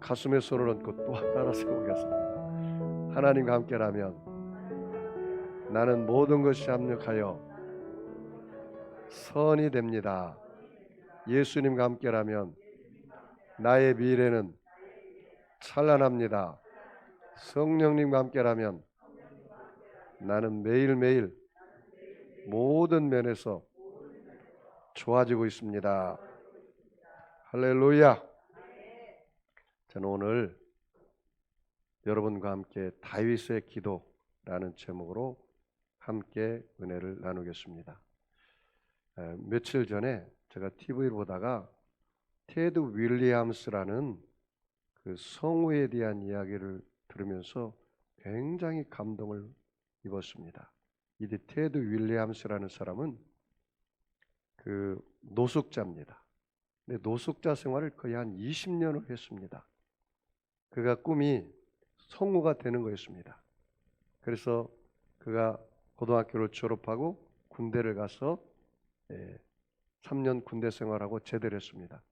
가슴에 손을 얹고 또 따라 세우겠습니다. 하나님과 함께라면 나는 모든 것이 합력하여 선이 됩니다. 예수님과 함께라면 나의 미래는 찬란합니다. 성령님과 함께라면 나는 매일매일 모든 면에서 좋아지고 있습니다. 할렐루야. 저는 오늘 여러분과 함께 다윗의 기도라는 제목으로 함께 은혜를 나누겠습니다. 며칠 전에 제가 TV를 보다가 테드 윌리엄스라는 그 성우에 대한 이야기를 들으면서 굉장히 감동을 입었습니다. 이 테드 윌리엄스라는 사람은 그 노숙자입니다. 근데 노숙자 생활을 거의 한 20년을 했습니다. 그가 꿈이 성우가 되는 거였습니다. 그래서 그가 고등학교를 졸업하고 군대를 가서 3년 군대 생활하고 제대를 했습니다.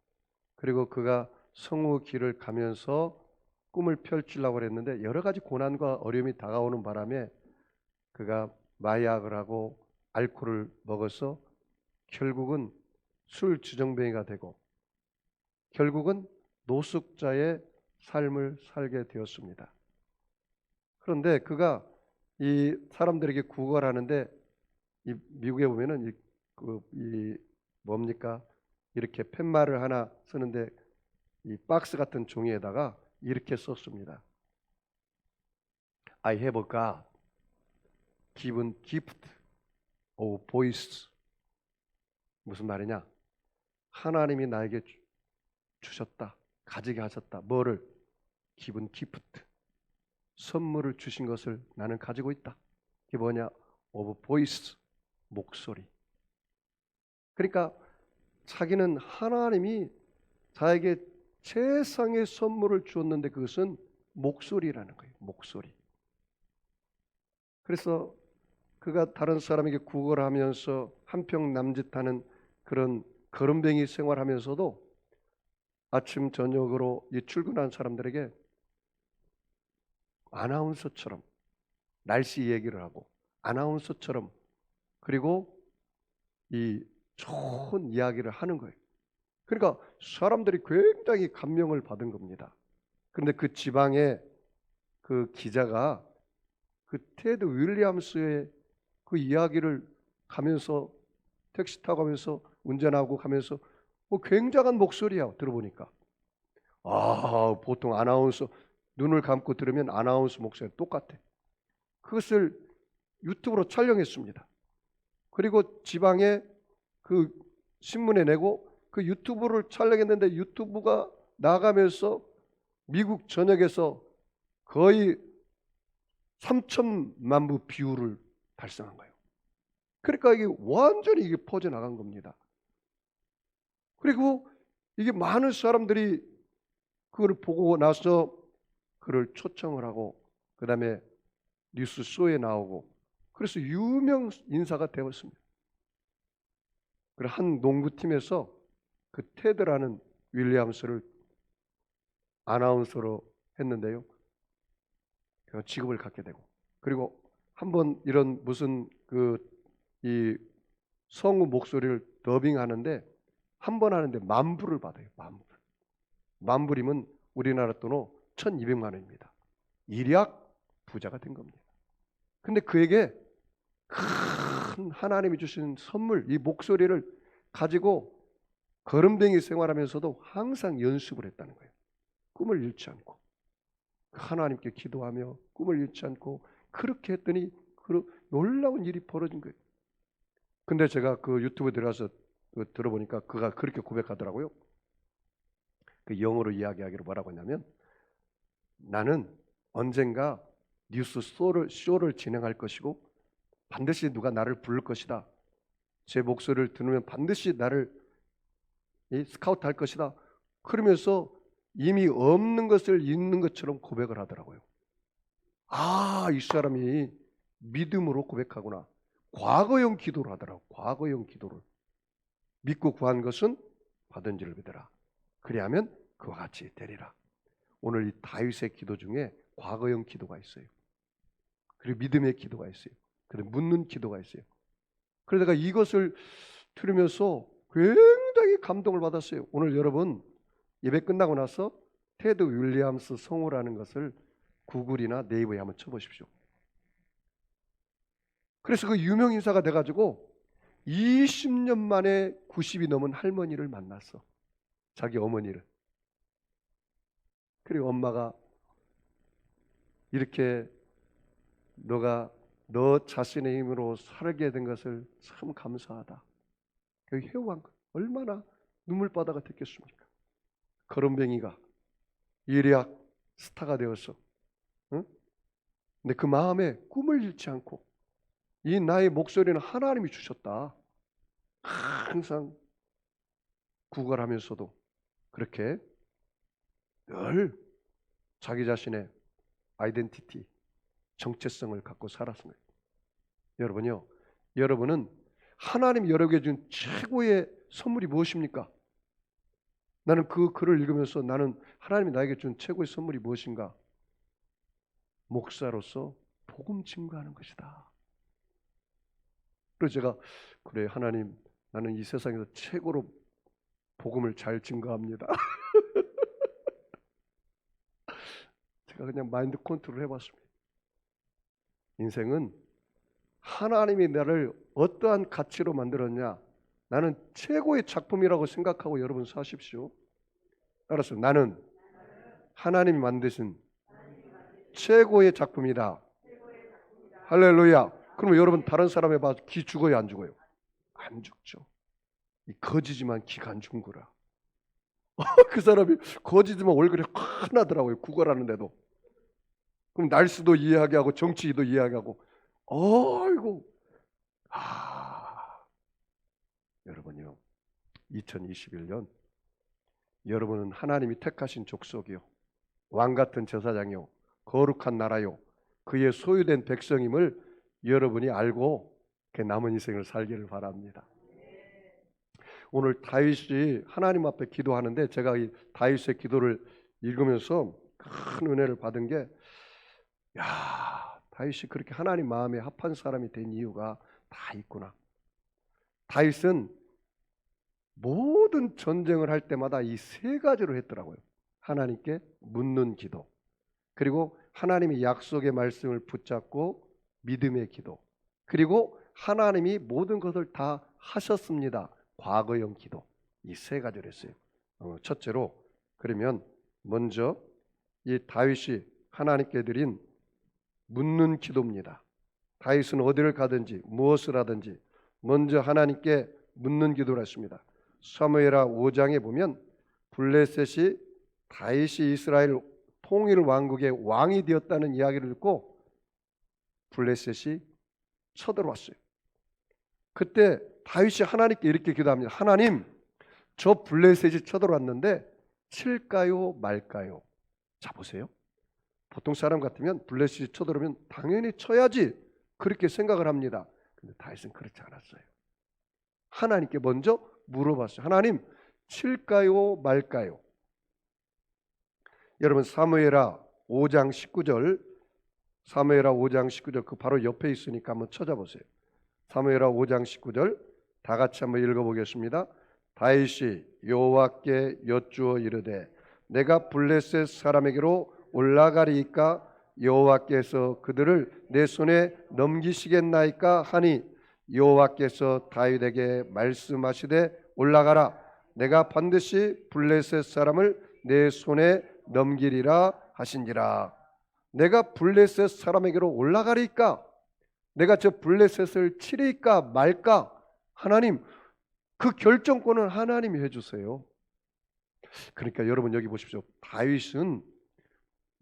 그리고 그가 성우 길을 가면서 꿈을 펼치려고 했는데 여러 가지 고난과 어려움이 다가오는 바람에 그가 마약을 하고 알코올을 먹어서 결국은 술 주정뱅이가 되고 결국은 노숙자의 삶을 살게 되었습니다. 그런데 그가 이 사람들에게 구걸을 하는데 이 미국에 보면은 이 뭡니까? 이렇게 팻말을 하나 쓰는데 이 박스 같은 종이에다가 이렇게 썼습니다. I have a God given gift of voice. 무슨 말이냐? 하나님이 나에게 주셨다. 가지게 하셨다. 뭐를? given gift. 선물을 주신 것을 나는 가지고 있다. 이게 뭐냐? of voice. 목소리. 그러니까 자기는 하나님이 자에게 최상의 선물을 주었는데 그것은 목소리라는 거예요. 목소리. 그래서 그가 다른 사람에게 구걸하면서 한평 남짓하는 그런 거름뱅이 생활하면서도 아침 저녁으로 이 출근한 사람들에게 아나운서처럼 날씨 얘기를 하고 아나운서처럼 그리고 이 좋은 이야기를 하는 거예요. 그러니까 사람들이 굉장히 감명을 받은 겁니다. 그런데 그 지방의 그 기자가 그 테드 윌리엄스의 그 이야기를 가면서 택시 타고 가면서 운전하고 가면서 굉장한 목소리야. 들어보니까 보통 아나운서 눈을 감고 들으면 아나운서 목소리 똑같아. 그것을 유튜브로 촬영했습니다. 그리고 지방에 그 신문에 내고 그 유튜브를 촬영했는데 유튜브가 나가면서 미국 전역에서 거의 3천만 부 뷰를 달성한 거예요. 그러니까 이게 완전히 이게 퍼져나간 겁니다. 그리고 이게 많은 사람들이 그걸 보고 나서 그를 초청을 하고 그 다음에 뉴스 쇼에 나오고 그래서 유명 인사가 되었습니다. 그리고 한 농구팀에서 그 테드라는 윌리엄스를 아나운서로 했는데요. 직업을 갖게 되고 그리고 한번 이런 무슨 이 성우 목소리를 더빙하는데 한 번 하는데 10,000불을 받아요. 10,000불. 10,000불이면 우리나라 돈으로 1,200만 원입니다. 일약 부자가 된 겁니다. 근데 그에게 큰 하나님이 주신 선물, 이 목소리를 가지고 거름뱅이 생활하면서도 항상 연습을 했다는 거예요. 꿈을 잃지 않고 하나님께 기도하며 꿈을 잃지 않고 그렇게 했더니 놀라운 일이 벌어진 거예요. 근데 제가 그 유튜브에 들어가서 들어보니까 그가 그렇게 고백하더라고요. 그 영어로 이야기하기로 뭐라고 하냐면 나는 언젠가 뉴스 쇼를 진행할 것이고 반드시 누가 나를 부를 것이다. 제 목소리를 들으면 반드시 나를 스카우트 할 것이다. 그러면서 이미 없는 것을 있는 것처럼 고백을 하더라고요. 이 사람이 믿음으로 고백하구나. 과거형 기도를 하더라고요. 과거형 기도를. 믿고 구한 것은 받은 줄을 믿어라. 그리하면 그와 같이 되리라. 오늘 이 다윗의 기도 중에 과거형 기도가 있어요. 그리고 믿음의 기도가 있어요. 그리고 묻는 기도가 있어요. 그래서 내가 이것을 들으면서 굉장히 감동을 받았어요. 오늘 여러분 예배 끝나고 나서 테드 윌리엄스 성호라는 것을 구글이나 네이버에 한번 쳐보십시오. 그래서 그 유명 인사가 돼가지고 20년 만에 90이 넘은 할머니를 만났어. 자기 어머니를. 그리고 엄마가 이렇게 너가 너 자신의 힘으로 살게 된 것을 참 감사하다. 여기 회고한 거 얼마나 눈물바다가 됐겠습니까? 거름뱅이가 예리학 스타가 되어서, 응? 근데 그 마음에 꿈을 잃지 않고 이 나의 목소리는 하나님이 주셨다. 항상 구걸하면서도 그렇게 늘 자기 자신의 아이덴티티, 정체성을 갖고 살았습니다. 여러분요, 여러분은 하나님이 여러분에게 준 최고의 선물이 무엇입니까? 나는 그 글을 읽으면서 나는 하나님이 나에게 준 최고의 선물이 무엇인가? 목사로서 복음 증거하는 것이다. 그래서 제가 그래 하나님 나는 이 세상에서 최고로 복음을 잘 증거합니다. 제가 그냥 마인드 컨트롤 해봤습니다. 인생은 하나님이 나를 어떠한 가치로 만들었냐? 나는 최고의 작품이라고 생각하고 여러분 사십시오. 따라서 나는 하나님이 만드신 최고의 작품이다. 할렐루야. 그러면 여러분 다른 사람에 봐서 기 죽어요, 안 죽어요? 안 죽죠. 이 거지지만 기가 안 죽은 거라. 그 사람이 거지지만 얼굴이 환하더라고요. 구걸하는데도. 그럼 날씨도 이해하게 하고 정치도 이해하게 하고. 어이구. 여러분요. 2021년 여러분은 하나님이 택하신 족속이요. 왕같은 제사장이요. 거룩한 나라요. 그의 소유된 백성임을 여러분이 알고 그 남은 인생을 살기를 바랍니다. 오늘 다윗이 하나님 앞에 기도하는데 제가 이 다윗의 기도를 읽으면서 큰 은혜를 받은 게 다윗이 그렇게 하나님 마음에 합한 사람이 된 이유가 다 있구나. 다윗은 모든 전쟁을 할 때마다 이 세 가지로 했더라고요. 하나님께 묻는 기도, 그리고 하나님의 약속의 말씀을 붙잡고 믿음의 기도, 그리고 하나님이 모든 것을 다 하셨습니다. 과거형 기도. 이 세 가지를 했어요. 첫째로 그러면 먼저 이 다윗이 하나님께 드린 묻는 기도입니다. 다윗은 어디를 가든지 무엇을 하든지 먼저 하나님께 묻는 기도를 했습니다. 사무엘하 5장에 보면 블레셋이 다윗이 이스라엘 통일 왕국의 왕이 되었다는 이야기를 듣고 블레셋이 쳐들어왔어요. 그때 다윗이 하나님께 이렇게 기도합니다. 하나님, 저 블레셋이 쳐들어왔는데 칠까요 말까요? 자 보세요. 보통 사람 같으면 블레셋이 쳐들어오면 당연히 쳐야지 그렇게 생각을 합니다. 근데 다윗은 그렇지 않았어요. 하나님께 먼저 물어봤어요. 하나님, 칠까요 말까요? 여러분 사무엘하 5장 19절, 사무엘하 5장 19절 그 바로 옆에 있으니까 한번 찾아보세요. 사무엘하 5장 19절 다 같이 한번 읽어보겠습니다. 다윗이 여호와께 여쭈어 이르되 내가 블레셋 사람에게로 올라가리이까 여호와께서 그들을 내 손에 넘기시겠나이까 하니 여호와께서 다윗에게 말씀하시되 올라가라 내가 반드시 블레셋 사람을 내 손에 넘기리라 하신지라. 내가 블레셋 사람에게로 올라가리이까 내가 저 블레셋을 치리까 말까 하나님 그 결정권은 하나님이 해주세요. 그러니까 여러분 여기 보십시오. 다윗은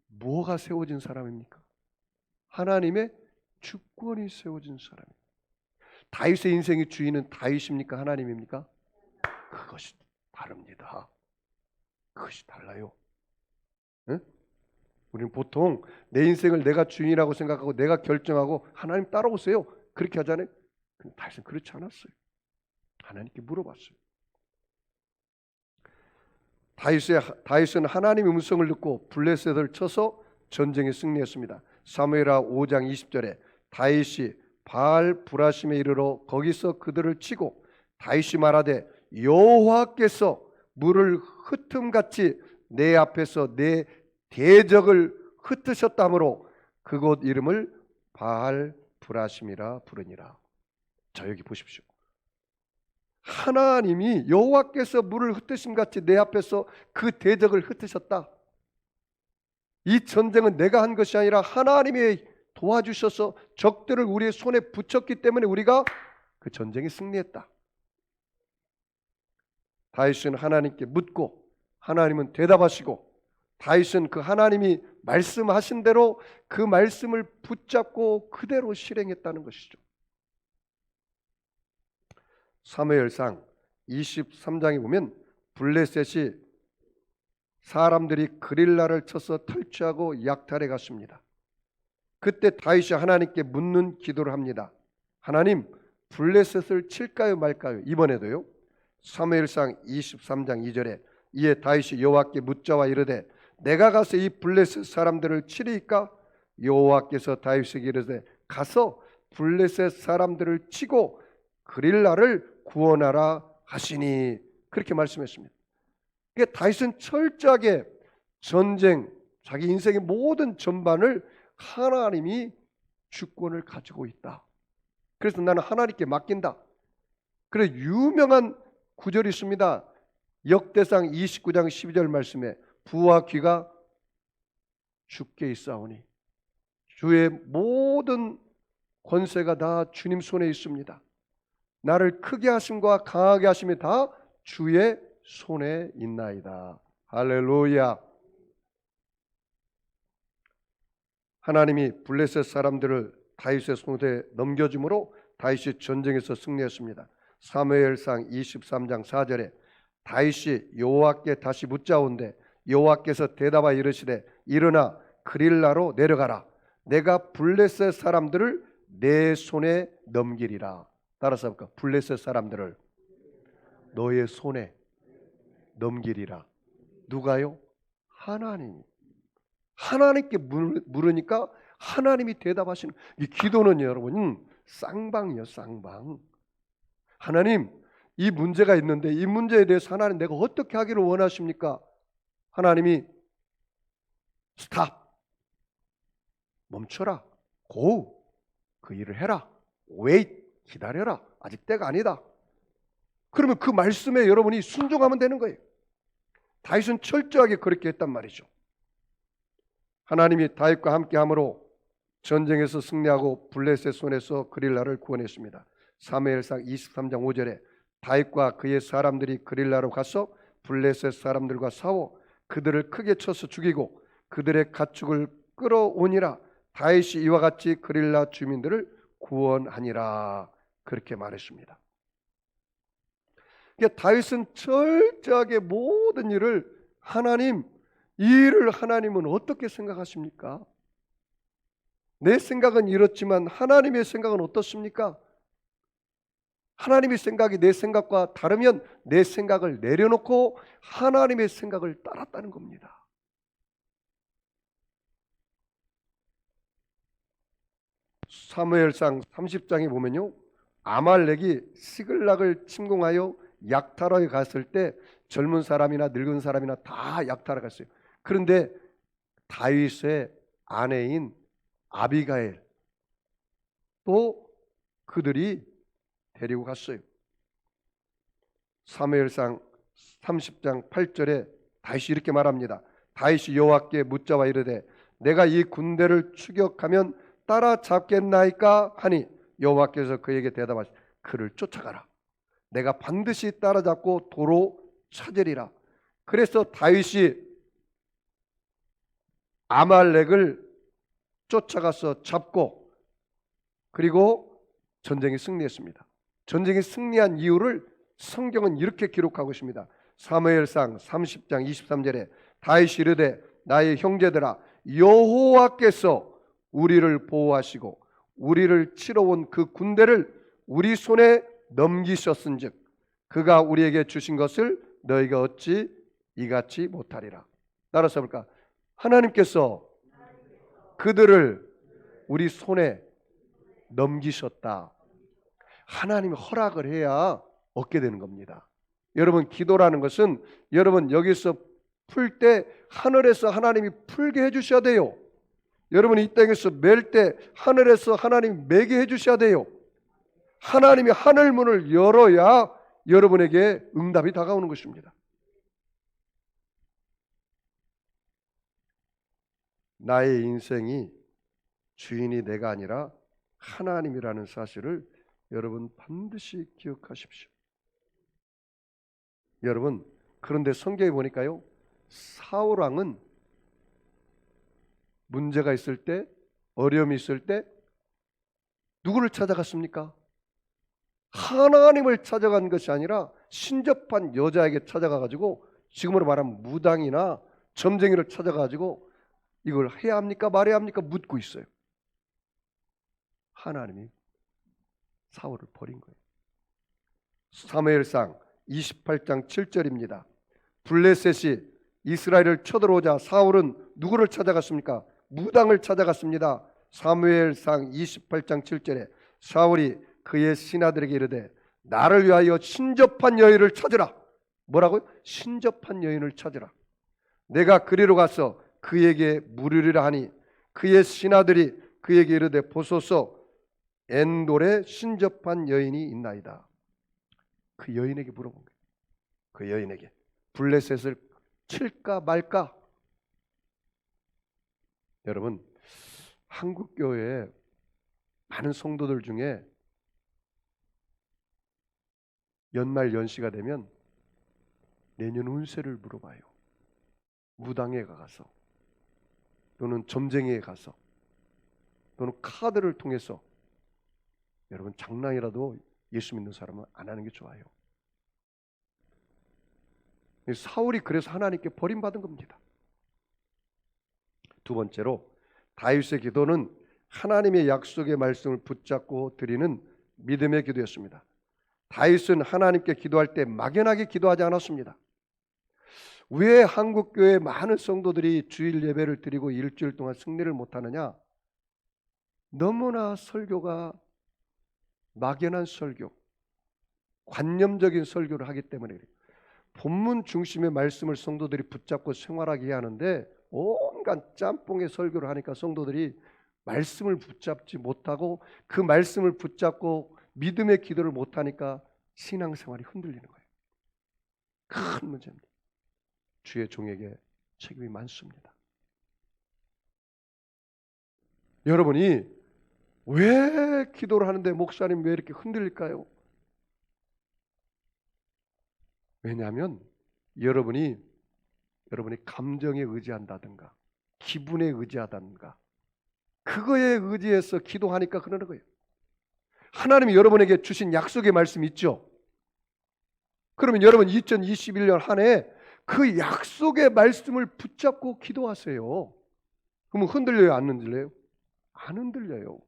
뭐가 세워진 사람입니까? 하나님의 주권이 세워진 사람입니다. 다윗의 인생의 주인은 다윗입니까? 하나님입니까? 그것이 다릅니다. 그것이 달라요. 네? 우리는 보통 내 인생을 내가 주인이라고 생각하고 내가 결정하고 하나님 따라오세요 그렇게 하잖아요. 근데 다윗은 그렇지 않았어요. 하나님께 물어봤어요. 다윗은 하나님의 음성을 듣고 블레셋을 쳐서 전쟁에 승리했습니다. 사무엘하 5장 20절에 다윗이 바알 브라심에 이르러 거기서 그들을 치고 다윗이 말하되 여호와께서 물을 흩음같이 내 앞에서 내 대적을 흩으셨다므로 그곳 이름을 바알 브라심이라 부르니라. 자, 여기 보십시오. 하나님이 여호와께서 물을 흩으심같이 내 앞에서 그 대적을 흩으셨다. 이 전쟁은 내가 한 것이 아니라 하나님이 도와주셔서 적들을 우리의 손에 붙였기 때문에 우리가 그 전쟁에 승리했다. 다윗은 하나님께 묻고 하나님은 대답하시고 다윗은 그 하나님이 말씀하신 대로 그 말씀을 붙잡고 그대로 실행했다는 것이죠. 사무엘상 23장에 보면 블레셋이 사람들이 그릴라를 쳐서 탈취하고 약탈해 갔습니다. 그때 다윗이 하나님께 묻는 기도를 합니다. 하나님, 블레셋을 칠까요 말까요? 이번에도요. 사무엘상 23장 2절에 이에 다윗이 여호와께 묻자와 이르되 내가 가서 이 블레셋 사람들을 치리이까? 여호와께서 다윗에게 이르되 가서 블레셋 사람들을 치고 그릴라를 구원하라 하시니 그렇게 말씀했습니다. 그러니까 다윗은 철저하게 전쟁, 자기 인생의 모든 전반을 하나님이 주권을 가지고 있다. 그래서 나는 하나님께 맡긴다. 그래서 유명한 구절이 있습니다. 역대상 29장 12절 말씀에 부와 귀가 주께 있사오니 주의 모든 권세가 다 주님 손에 있습니다. 나를 크게 하심과 강하게 하심이 다 주의 손에 있나이다. 할렐루야. 하나님이 블레셋 사람들을 다윗의 손에 넘겨줌으로 다윗이 전쟁에서 승리했습니다. 사무엘상 23장 4절에 다윗이 여호와께 다시 묻자온데 여호와께서 대답하여 이르시되 일어나 그릴라로 내려가라. 내가 블레셋 사람들을 내 손에 넘기리라. 따라서 볼까? 블레셋 사람들을 너의 손에 넘기리라. 누가요? 하나님이. 하나님께 물으니까 하나님이 대답하시는. 이 기도는 여러분 쌍방이요, 쌍방. 하나님, 이 문제가 있는데 이 문제에 대해서 하나님 내가 어떻게 하기를 원하십니까? 하나님이 스탑, 멈춰라, 고, 그 일을 해라, wait, 기다려라, 아직 때가 아니다. 그러면 그 말씀에 여러분이 순종하면 되는 거예요. 다윗은 철저하게 그렇게 했단 말이죠. 하나님이 다윗과 함께함으로 전쟁에서 승리하고 블레셋 손에서 그릴라를 구원했습니다. 사무엘상 23장 5절에 다윗과 그의 사람들이 그릴라로 가서 블레셋 사람들과 싸워 그들을 크게 쳐서 죽이고 그들의 가축을 끌어오니라. 다윗이 이와 같이 그릴라 주민들을 구원하니라. 그렇게 말했습니다. 그러니까 다윗은 철저하게 모든 일을 하나님, 이 일을 하나님은 어떻게 생각하십니까? 내 생각은 이렇지만 하나님의 생각은 어떻습니까? 하나님의 생각이 내 생각과 다르면 내 생각을 내려놓고 하나님의 생각을 따랐다는 겁니다. 사무엘상 30장에 보면요, 아말렉이 시글락을 침공하여 약탈하여 갔을 때 젊은 사람이나 늙은 사람이나 다 약탈하여 갔어요. 그런데 다윗의 아내인 아비가일 또 그들이 데리고 갔어요. 사무엘상 30장 8절에 다윗이 이렇게 말합니다. 다윗이 여호와께 묻자와 이르되 내가 이 군대를 추격하면 따라잡겠나이까 하니 여호와께서 그에게 대답하시되 그를 쫓아가라. 내가 반드시 따라잡고 도로 찾으리라. 그래서 다윗이 아말렉을 쫓아가서 잡고 그리고 전쟁에 승리했습니다. 전쟁에 승리한 이유를 성경은 이렇게 기록하고 있습니다. 사무엘상 30장 23절에 다윗이 이르되 나의 형제들아 여호와께서 우리를 보호하시고 우리를 치러 온 그 군대를 우리 손에 넘기셨은즉 그가 우리에게 주신 것을 너희가 어찌 이같이 못하리라. 따라서 볼까? 하나님께서 그들을 우리 손에 넘기셨다. 하나님이 허락을 해야 얻게 되는 겁니다. 여러분, 기도라는 것은 여러분 여기서 풀 때 하늘에서 하나님이 풀게 해주셔야 돼요. 여러분이 이 땅에서 맬 때 하늘에서 하나님이 매게 해주셔야 돼요. 하나님이 하늘 문을 열어야 여러분에게 응답이 다가오는 것입니다. 나의 인생이 주인이 내가 아니라 하나님이라는 사실을 여러분 반드시 기억하십시오. 여러분, 그런데 성경에 보니까요, 사울 왕은 문제가 있을 때, 어려움이 있을 때 누구를 찾아갔습니까? 하나님을 찾아간 것이 아니라 신접한 여자에게 찾아가가지고, 지금으로 말하면 무당이나 점쟁이를 찾아가지고 이걸 해야 합니까 말해야 합니까 묻고 있어요. 하나님이 사울을 버린 거예요. 사무엘상 28장 7절입니다. 블레셋이 이스라엘을 쳐들어오자 사울은 누구를 찾아갔습니까? 무당을 찾아갔습니다. 사무엘상 28장 7절에 사울이 그의 신하들에게 이르되 나를 위하여 신접한 여인을 찾으라. 뭐라고요? 신접한 여인을 찾으라. 내가 그리로 가서 그에게 물으리라 하니 그의 신하들이 그에게 이르되 보소서 엔돌에 신접한 여인이 있나이다. 그 여인에게 물어본 거예요. 그 여인에게 블레셋을 칠까 말까? 여러분, 한국교회에 많은 성도들 중에 연말 연시가 되면 내년 운세를 물어봐요. 무당에 가서 또는 점쟁이에 가서 또는 카드를 통해서. 여러분, 장난이라도 예수 믿는 사람은 안 하는 게 좋아요. 사울이 그래서 하나님께 버림받은 겁니다. 두 번째로 다윗의 기도는 하나님의 약속의 말씀을 붙잡고 드리는 믿음의 기도였습니다. 다윗은 하나님께 기도할 때 막연하게 기도하지 않았습니다. 왜 한국교회 많은 성도들이 주일 예배를 드리고 일주일 동안 승리를 못하느냐? 너무나 설교가 막연한 설교, 관념적인 설교를 하기 때문에 그래요. 본문 중심의 말씀을 성도들이 붙잡고 생활하게 해야 하는데 온갖 짬뽕의 설교를 하니까 성도들이 말씀을 붙잡지 못하고 그 말씀을 붙잡고 믿음의 기도를 못하니까 신앙생활이 흔들리는 거예요. 큰 문제입니다. 주의 종에게 책임이 많습니다. 여러분이 왜 기도를 하는데 목사님 왜 이렇게 흔들릴까요? 왜냐하면 여러분이 감정에 의지한다든가 기분에 의지하다든가 그거에 의지해서 기도하니까 그러는 거예요. 하나님이 여러분에게 주신 약속의 말씀 있죠? 그러면 여러분 2021년 한 해 그 약속의 말씀을 붙잡고 기도하세요. 그러면 흔들려요? 안 흔들려요? 안 흔들려요.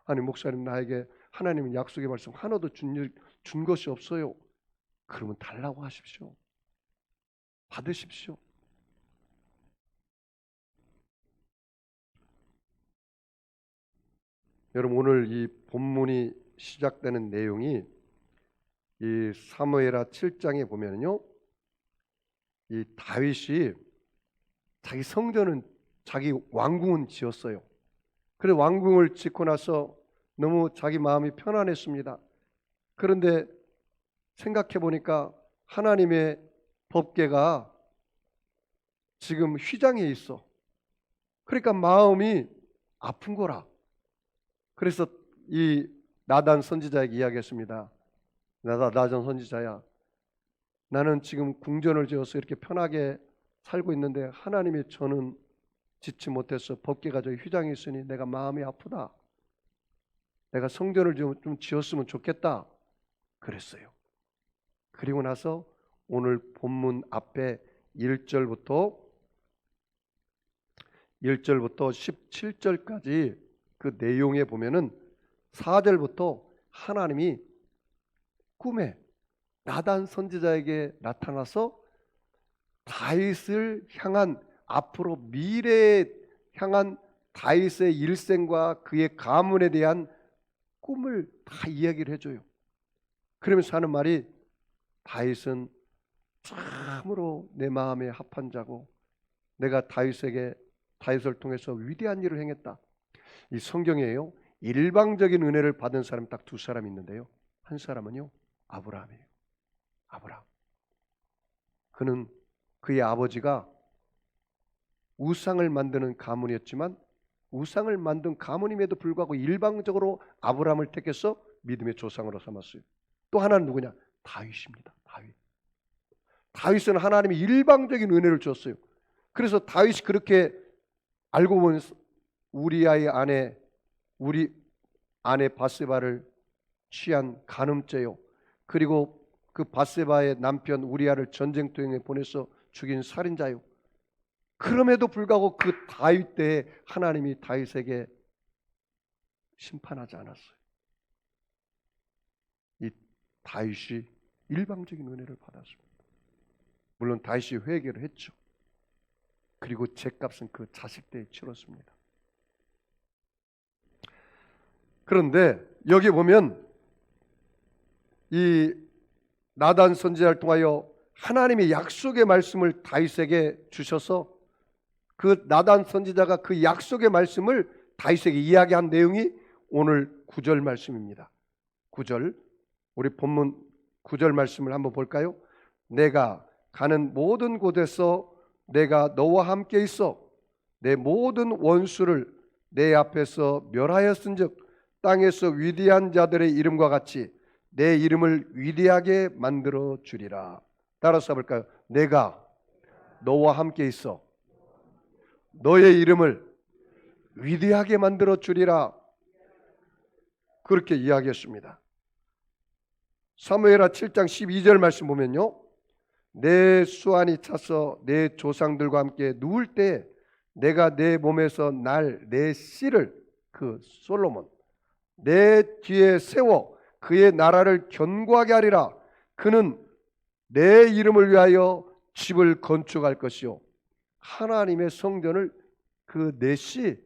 아니 목사님 나에게 하나님은 약속의 말씀 하나도 준 것이 없어요. 그러면 달라고 하십시오. 받으십시오. 여러분 오늘 이 본문이 시작되는 내용이 이 사무엘하 7장에 보면요, 이 다윗이 자기 성전은 자기 왕궁은 지었어요. 그래서 왕궁을 짓고 나서 너무 자기 마음이 편안했습니다. 그런데 생각해 보니까 하나님의 법궤가 지금 휘장에 있어. 그러니까 마음이 아픈 거라. 그래서 이 나단 선지자에게 이야기했습니다. 나단 선지자야, 나는 지금 궁전을 지어서 이렇게 편하게 살고 있는데 하나님이 저는 짓지 못해서 법궤가 저기 휘장에 있으니 내가 마음이 아프다. 내가 성전을 좀 지었으면 좋겠다. 그랬어요. 그리고 나서 오늘 본문 앞에 1절부터 17절까지 그 내용에 보면은 4절부터 하나님이 꿈에 나단 선지자에게 나타나서 다윗을 향한 앞으로 미래에 향한 다윗의 일생과 그의 가문에 대한 꿈을 다 이야기를 해줘요. 그러면서 하는 말이 다윗은 참으로 내 마음에 합한 자고 내가 다윗을 통해서 위대한 일을 행했다. 이 성경에요 일방적인 은혜를 받은 사람이 딱 두 사람 있는데요. 한 사람은요 아브라함이에요. 아브라함. 그는 그의 아버지가 우상을 만드는 가문이었지만 우상을 만든 가문임에도 불구하고 일방적으로 아브라함을 택해서 믿음의 조상으로 삼았어요. 또 하나는 누구냐? 다윗입니다. 다윗은 하나님이 일방적인 은혜를 줬어요. 그래서 다윗이 그렇게 알고 보면 우리 아내 바세바를 취한 간음죄요. 그리고 그 바세바의 남편 우리아를 전쟁터에 보내서 죽인 살인자요. 그럼에도 불구하고 그 다윗 때에 하나님이 다윗에게 심판하지 않았어요. 이 다윗이 일방적인 은혜를 받았습니다. 물론 다윗이 회개를 했죠. 그리고 죗값은 그 자식 때에 치렀습니다. 그런데 여기 보면 이 나단 선지자를 통하여 하나님의 약속의 말씀을 다윗에게 주셔서 그 나단 선지자가 그 약속의 말씀을 다윗에게 이야기한 내용이 오늘 9절 말씀입니다. 9절 우리 본문 9절 말씀을 한번 볼까요? 내가 가는 모든 곳에서 내가 너와 함께 있어 내 모든 원수를 내 앞에서 멸하였은즉 땅에서 위대한 자들의 이름과 같이 내 이름을 위대하게 만들어 주리라. 따라서 볼까요? 내가 너와 함께 있어 너의 이름을 위대하게 만들어 주리라. 그렇게 이야기했습니다. 사무엘하 7장 12절 말씀 보면요. 내 수완이 차서 내 조상들과 함께 누울 때 내가 내 몸에서 내 씨를 그 솔로몬 내 뒤에 세워 그의 나라를 견고하게 하리라. 그는 내 이름을 위하여 집을 건축할 것이요 하나님의 성전을 그 내 씨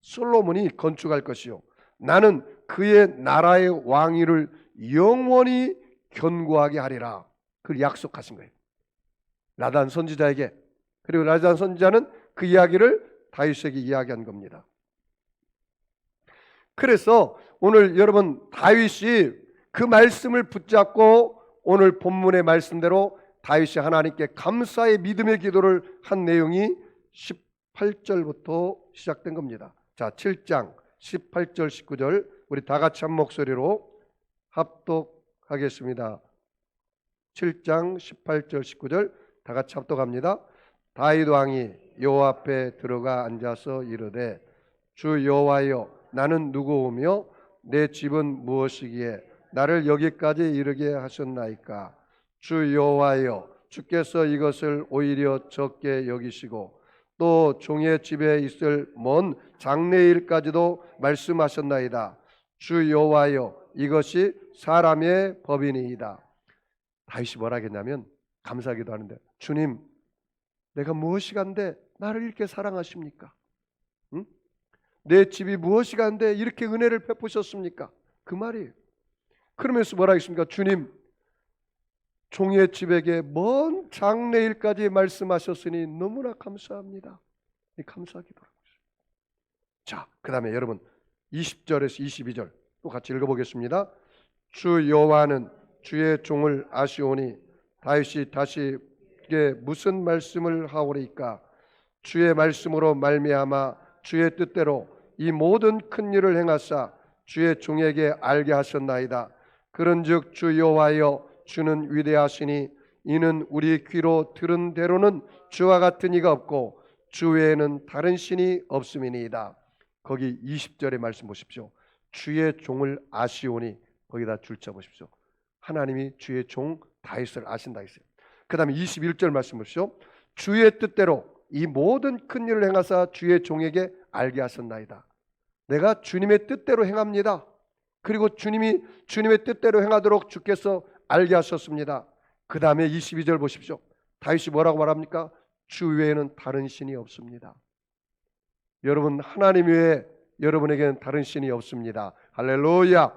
솔로몬이 건축할 것이요 나는 그의 나라의 왕위를 영원히 견고하게 하리라. 그걸 약속하신 거예요. 나단 선지자에게. 그리고 나단 선지자는 그 이야기를 다윗에게 이야기한 겁니다. 그래서 오늘 여러분 다윗이 그 말씀을 붙잡고 오늘 본문의 말씀대로 다윗이 하나님께 감사의 믿음의 기도를 한 내용이 18절부터 시작된 겁니다. 자, 7장 18절 19절 우리 다 같이 한 목소리로 합독하겠습니다. 7장 18절 19절 다 같이 합독합니다. 다윗 왕이 여호와 앞에 들어가 앉아서 이르되 주 여호와여 나는 누구오며 내 집은 무엇이기에 나를 여기까지 이르게 하셨나이까. 주 여호와여 주께서 이것을 오히려 적게 여기시고 또 종의 집에 있을 먼 장래일까지도 말씀하셨나이다. 주 여호와여 이것이 사람의 법이니이다. 다윗이 뭐라 하겠냐면 감사하기도 하는데 주님 내가 무엇이 간데 나를 이렇게 사랑하십니까? 응? 내 집이 무엇이 간데 이렇게 은혜를 베푸셨습니까? 그 말이에요. 그러면서 뭐라 했습니까? 주님 종의 집에게 먼 장래일까지 말씀하셨으니 너무나 감사합니다. 감사하기도 하고 있어요. 자, 그 다음에 여러분 20절에서 22절 또 같이 읽어보겠습니다. 주 여호와는 주의 종을 아시오니 다윗이 다시 그에게 무슨 말씀을 하오리까. 주의 말씀으로 말미암아 주의 뜻대로 이 모든 큰 일을 행하사 주의 종에게 알게 하셨나이다. 그런즉 주 여호와여 주는 위대하시니 이는 우리 귀로 들은 대로는 주와 같은 이가 없고 주 외에는 다른 신이 없음이니이다. 거기 20절의 말씀 보십시오. 주의 종을 아시오니 거기다 줄쳐 보십시오. 하나님이 주의 종 다윗을 아신다 했어요. 그 다음에 21절 말씀 보십시오. 주의 뜻대로 이 모든 큰 일을 행하사 주의 종에게 알게 하셨나이다. 내가 주님의 뜻대로 행합니다. 그리고 주님이 주님의 뜻대로 행하도록 주께서 알게 하셨습니다. 그 다음에 22절 보십시오. 다윗이 뭐라고 말합니까? 주 외에는 다른 신이 없습니다. 여러분, 하나님 외에 여러분에게는 다른 신이 없습니다. 할렐루야.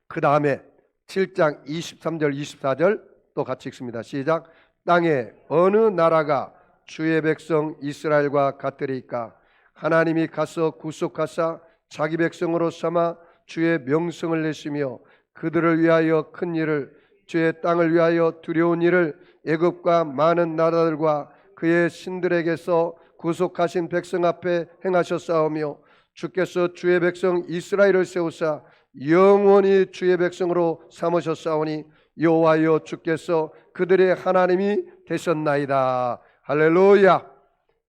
그 다음에 7장 23절 24절 또 같이 읽습니다. 시작. 땅에 어느 나라가 주의 백성 이스라엘과 같으리까? 하나님이 가서 구속하사 자기 백성으로 삼아 주의 명성을 내시며 그들을 위하여 큰 일을, 주의 땅을 위하여 두려운 일을 애굽과 많은 나라들과 그의 신들에게서 구속하신 백성 앞에 행하셨사오며 주께서 주의 백성 이스라엘을 세우사 영원히 주의 백성으로 삼으셨사오니 여호와여 주께서 그들의 하나님이 되셨나이다. 할렐루야.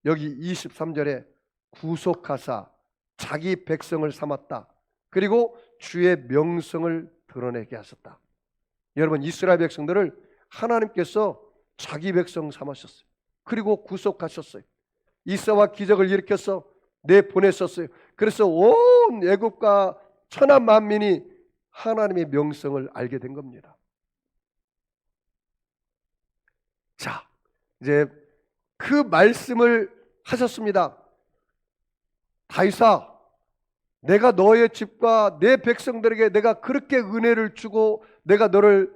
여기 23절에 구속하사 자기 백성을 삼았다. 그리고 주의 명성을 드러내게 하셨다. 여러분, 이스라엘 백성들을 하나님께서 자기 백성 삼으셨어요. 그리고 구속하셨어요. 이사와 기적을 일으켜서 내보냈었어요. 그래서 온 애국과 천하 만민이 하나님의 명성을 알게 된 겁니다. 자, 이제 그 말씀을 하셨습니다. 다윗아, 내가 너의 집과 내 백성들에게 내가 그렇게 은혜를 주고 내가 너를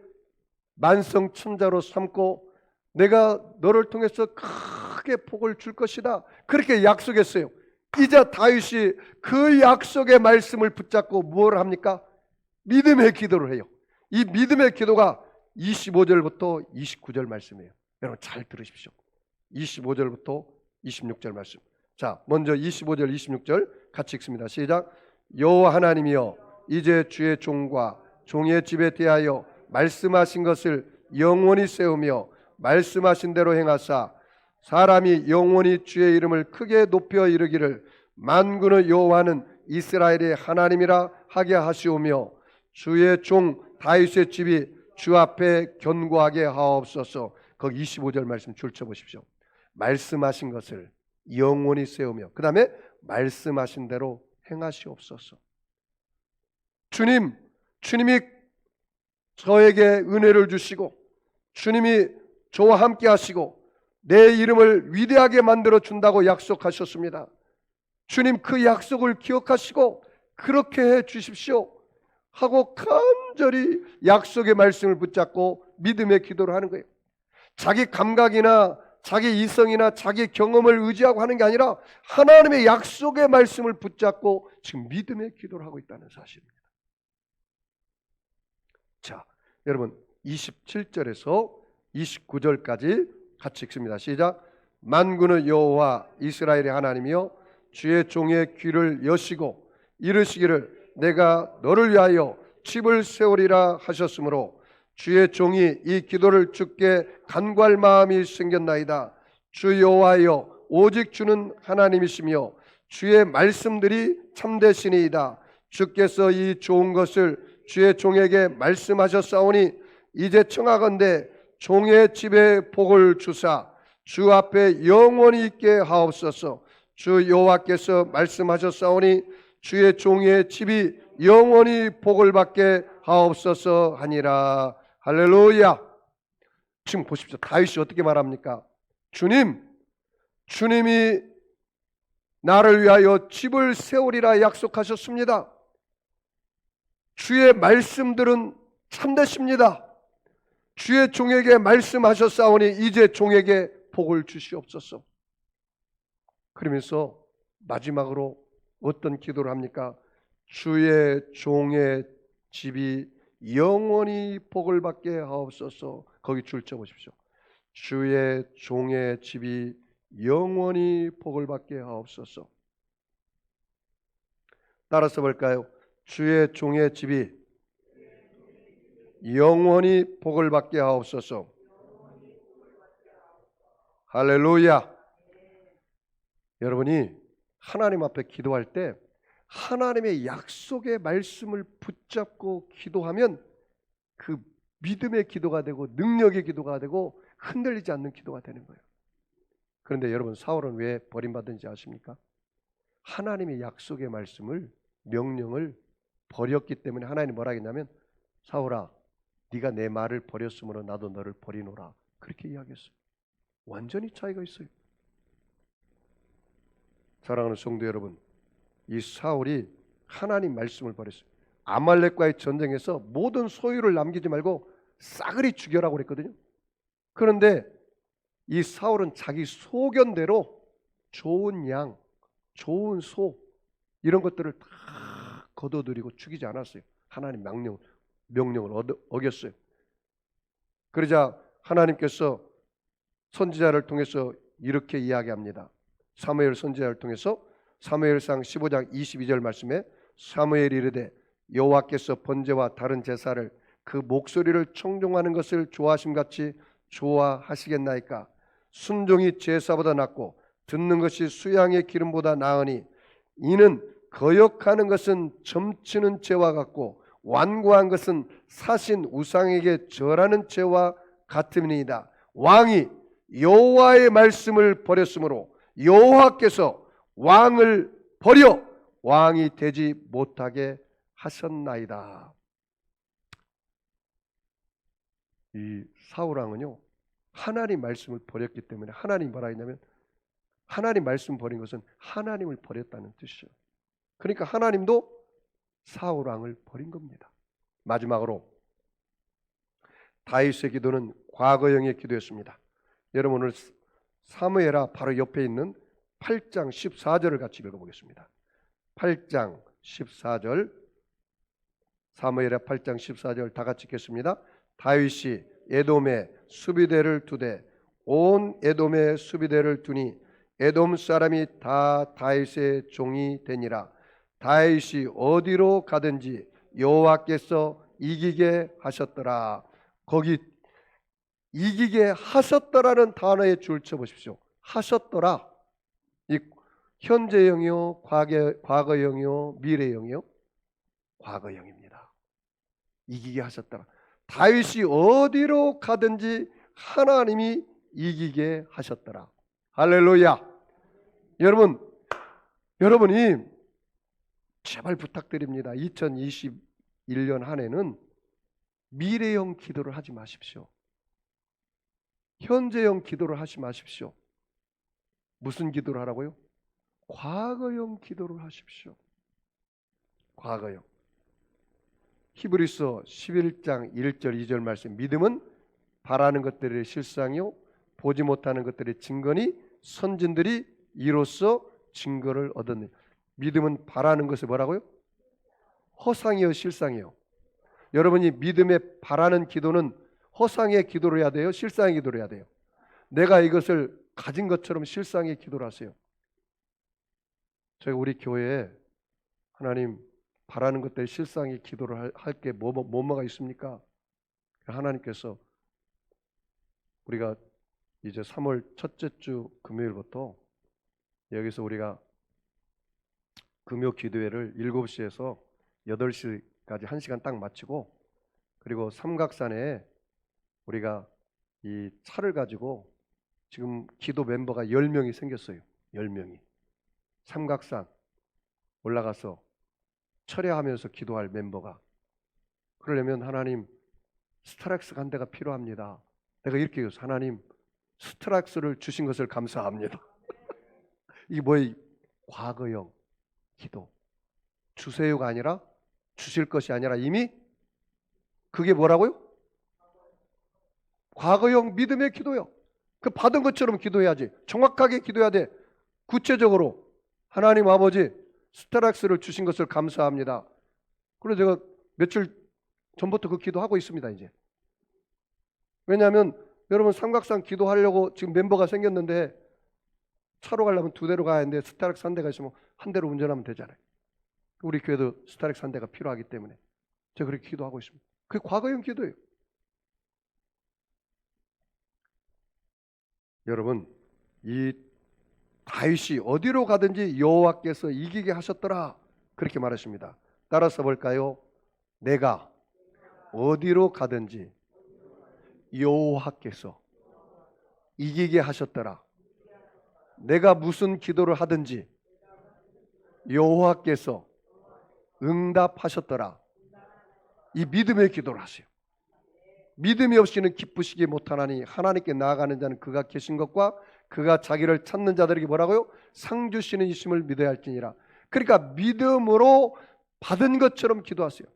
만성천자로 삼고 내가 너를 통해서 크게 복을 줄 것이다. 그렇게 약속했어요. 이제 다윗이 그 약속의 말씀을 붙잡고 뭘 합니까? 믿음의 기도를 해요. 이 믿음의 기도가 25절부터 29절 말씀이에요. 여러분 잘 들으십시오. 25절부터 26절 말씀. 자, 먼저 25절 26절 같이 읽습니다. 시작. 여호와 하나님이여 이제 주의 종과 종의 집에 대하여 말씀하신 것을 영원히 세우며 말씀하신 대로 행하사 사람이 영원히 주의 이름을 크게 높여 이르기를 만군의 여호와는 이스라엘의 하나님이라 하게 하시오며 주의 종 다윗의 집이 주 앞에 견고하게 하옵소서. 거기 25절 말씀 줄쳐보십시오. 말씀하신 것을 영원히 세우며 그 다음에 말씀하신 대로 행하시옵소서. 주님이 저에게 은혜를 주시고 주님이 저와 함께 하시고 내 이름을 위대하게 만들어 준다고 약속하셨습니다. 주님 그 약속을 기억하시고 그렇게 해 주십시오 하고 간절히 약속의 말씀을 붙잡고 믿음의 기도를 하는 거예요. 자기 감각이나 자기 이성이나 자기 경험을 의지하고 하는 게 아니라 하나님의 약속의 말씀을 붙잡고 지금 믿음의 기도를 하고 있다는 사실입니다. 자, 여러분 27절에서 29절까지 같이 읽습니다. 시작. 만군의 여호와 이스라엘의 하나님이여 주의 종의 귀를 여시고 이르시기를 내가 너를 위하여 집을 세우리라 하셨으므로 주의 종이 이 기도를 주께 간구할 마음이 생겼나이다. 주 여호와여 오직 주는 하나님이시며 주의 말씀들이 참되시니이다. 주께서 이 좋은 것을 주의 종에게 말씀하셨사오니 이제 청하건대 종의 집에 복을 주사 주 앞에 영원히 있게 하옵소서. 주 여호와께서 말씀하셨사오니 주의 종의 집이 영원히 복을 받게 하옵소서 하니라. 할렐루야. 지금 보십시오. 다윗이 어떻게 말합니까? 주님이 나를 위하여 집을 세우리라 약속하셨습니다. 주의 말씀들은 참되십니다. 주의 종에게 말씀하셨사오니 이제 종에게 복을 주시옵소서. 그러면서 마지막으로 어떤 기도를 합니까? 주의 종의 집이 영원히 복을 받게 하옵소서. 거기 줄 쳐보십시오. 주의 종의 집이 영원히 복을 받게 하옵소서. 따라서 볼까요? 주의 종의 집이 영원히 복을 받게 하옵소서. 할렐루야. 여러분이 하나님 앞에 기도할 때 하나님의 약속의 말씀을 붙잡고 기도하면 그 믿음의 기도가 되고 능력의 기도가 되고 흔들리지 않는 기도가 되는 거예요. 그런데 여러분 사울은 왜 버림받은지 아십니까? 하나님의 약속의 말씀을 명령을 버렸기 때문에 하나님이 뭐라 했냐면 사울아 네가 내 말을 버렸으므로 나도 너를 버리노라 그렇게 이야기했어요. 완전히 차이가 있어요. 사랑하는 성도 여러분, 이 사울이 하나님 말씀을 버렸어요. 아말렉과의 전쟁에서 모든 소유를 남기지 말고 싸그리 죽여라고 그랬거든요. 그런데 이 사울은 자기 소견대로 좋은 양, 좋은 소 이런 것들을 다 거둬들이고 죽이지 않았어요. 하나님 명령을 어겼어요. 그러자 하나님께서 선지자를 통해서 이렇게 이야기합니다. 사무엘 선지자를 통해서 사무엘상 15장 22절 말씀에 사무엘이 이르되 여호와께서 번제와 다른 제사를 그 목소리를 청종하는 것을 좋아하심같이 좋아하시겠나이까. 순종이 제사보다 낫고 듣는 것이 수양의 기름보다 나으니 이는 거역하는 것은 점치는 죄와 같고 완고한 것은 사신 우상에게 절하는 죄와 같음이니이다. 왕이 여호와의 말씀을 버렸으므로 여호와께서 왕을 버려 왕이 되지 못하게 하셨나이다. 이 사울왕은요 하나님 말씀을 버렸기 때문에 하나님 뭐라 했냐면 하나님 말씀 버린 것은 하나님을 버렸다는 뜻이에요. 그러니까 하나님도 사울왕을 버린 겁니다. 마지막으로 다윗의 기도는 과거형의 기도였습니다. 여러분 오늘 사무엘하 바로 옆에 있는 8장 14절을 같이 읽어보겠습니다. 8장 14절 사무엘하 8장 14절 다 같이 읽겠습니다. 다윗이 에돔에 수비대를 두되 온 에돔에 수비대를 두니 에돔 사람이 다 다윗의 종이 되니라. 다윗이 어디로 가든지 여호와께서 이기게 하셨더라. 거기 이기게 하셨더라는 단어에 줄 쳐보십시오. 하셨더라. 이 현재형이요, 과거형이요, 미래형이요? 과거형입니다. 이기게 하셨더라. 다윗이 어디로 가든지 하나님이 이기게 하셨더라. 할렐루야. 여러분이 제발 부탁드립니다. 2021년 한 해는 미래형 기도를 하지 마십시오. 현재형 기도를 하지 마십시오. 무슨 기도를 하라고요? 과거형 기도를 하십시오. 과거형. 히브리서 11장 1절 2절 말씀. 믿음은 바라는 것들의 실상이요 보지 못하는 것들의 증거니 선진들이 이로써 증거를 얻었네. 믿음은 바라는 것을 뭐라고요? 허상이요 실상이요? 여러분이 믿음에 바라는 기도는 허상의 기도를 해야 돼요? 실상의 기도를 해야 돼요? 내가 이것을 가진 것처럼 실상의 기도를 하세요. 저희 우리 교회에 하나님 바라는 것들 실상의 기도를 할 게 뭐가 있습니까? 하나님께서 우리가 이제 3월 첫째 주 금요일부터 여기서 우리가 금요 기도회를 7시에서 8시까지 1시간 딱 마치고 그리고 삼각산에 우리가 이 차를 가지고 지금 기도 멤버가 10명이 생겼어요. 10명이. 삼각산 올라가서 철야하면서 기도할 멤버가. 그러려면 하나님 스트라이크 한 대가 필요합니다. 내가 이렇게 얘기해서 하나님 스트라이크를 주신 것을 감사합니다. 이게 뭐예요? 과거형 기도. 주세요가 아니라 주실 것이 아니라 이미 그게 뭐라고요? 과거형 믿음의 기도요. 그 받은 것처럼 기도해야지. 정확하게 기도해야 돼. 구체적으로 하나님 아버지 스트라이크를 주신 것을 감사합니다. 그래서 제가 며칠 전부터 그 기도하고 있습니다. 이제. 왜냐하면 여러분 삼각산 기도하려고 지금 멤버가 생겼는데 차로 가려면 2대로 가야 하는데 스타렉스 1대가 있으면 1대로 운전하면 되잖아요. 우리 교회도 스타렉스 1대가 필요하기 때문에 제가 그렇게 기도하고 있습니다. 그게 과거형 기도예요. 여러분 이 다윗이 어디로 가든지 여호와께서 이기게 하셨더라 그렇게 말하십니다. 따라서 볼까요? 내가 어디로 가든지 여호와께서 이기게 하셨더라. 내가 무슨 기도를 하든지 여호와께서 응답하셨더라. 이 믿음의 기도를 하세요. 믿음이 없이는 기쁘시기 못하나니 하나님께 나아가는 자는 그가 계신 것과 그가 자기를 찾는 자들에게 뭐라고요? 상 주시는 이심을 믿어야 할지니라. 그러니까 믿음으로 받은 것처럼 기도하세요.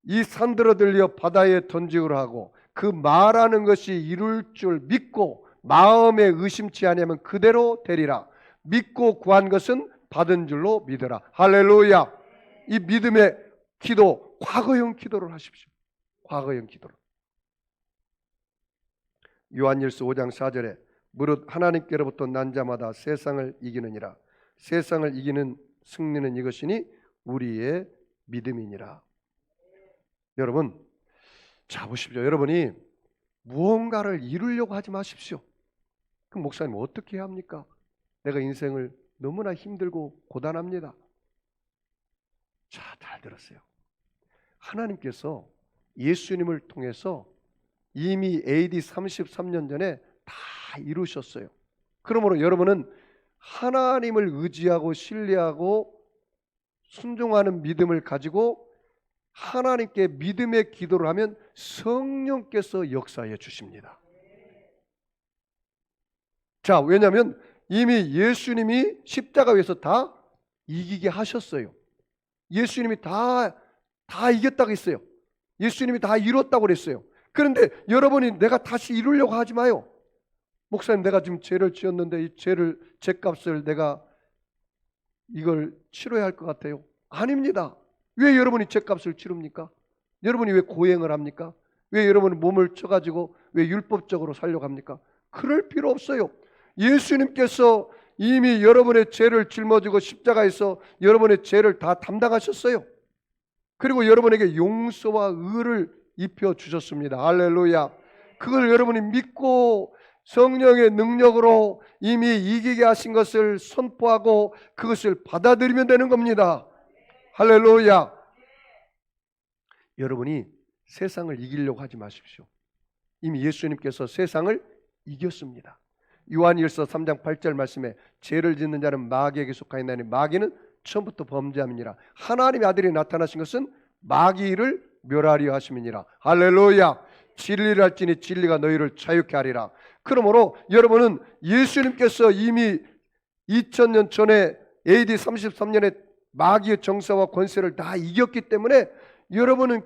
이 산들어 들려 바다에 던지기로 하고 그 말하는 것이 이룰 줄 믿고 마음에 의심치 아니하면 그대로 되리라. 믿고 구한 것은 받은 줄로 믿어라. 할렐루야. 이 믿음의 기도, 과거형 기도를 하십시오. 과거형 기도를. 요한일서 5장 4절에 무릇 하나님께로부터 난 자마다 세상을 이기느니라. 세상을 이기는 승리는 이것이니 우리의 믿음이니라. 여러분, 자 보십시오. 여러분이 무언가를 이루려고 하지 마십시오. 그럼 목사님 어떻게 해야 합니까? 내가 인생을 너무나 힘들고 고단합니다. 자, 잘 들었어요. 하나님께서 예수님을 통해서 이미 AD 33년 전에 다 이루셨어요. 그러므로 여러분은 하나님을 의지하고 신뢰하고 순종하는 믿음을 가지고 하나님께 믿음의 기도를 하면 성령께서 역사해 주십니다. 자, 왜냐하면 이미 예수님이 십자가 위에서 다 이기게 하셨어요. 예수님이 다 이겼다고 했어요. 예수님이 다 이뤘다고 그랬어요. 그런데 여러분이 내가 다시 이루려고 하지 마요. 목사님, 내가 지금 죄를 지었는데 이 죄값을 내가 이걸 치러야 할 것 같아요. 아닙니다. 왜 여러분이 죄값을 치릅니까? 여러분이 왜 고행을 합니까? 왜 여러분은 몸을 쳐가지고 왜 율법적으로 살려고 합니까? 그럴 필요 없어요. 예수님께서 이미 여러분의 죄를 짊어지고 십자가에서 여러분의 죄를 다 담당하셨어요. 그리고 여러분에게 용서와 의를 입혀 주셨습니다. 할렐루야. 그걸 여러분이 믿고 성령의 능력으로 이미 이기게 하신 것을 선포하고 그것을 받아들이면 되는 겁니다. 할렐루야. 여러분이 세상을 이기려고 하지 마십시오. 이미 예수님께서 세상을 이겼습니다. 요한일서 3장 8절 말씀에 죄를 짓는 자는 마귀에게 속하였나니 마귀는 처음부터 범죄함이니라. 하나님의 아들이 나타나신 것은 마귀를 멸하려 하심이니라. 할렐루야. 진리를 할지니 진리가 너희를 자유케 하리라. 그러므로 여러분은 예수님께서 이미 2000년 전에 AD 33년에 마귀의 정사와 권세를 다 이겼기 때문에 여러분은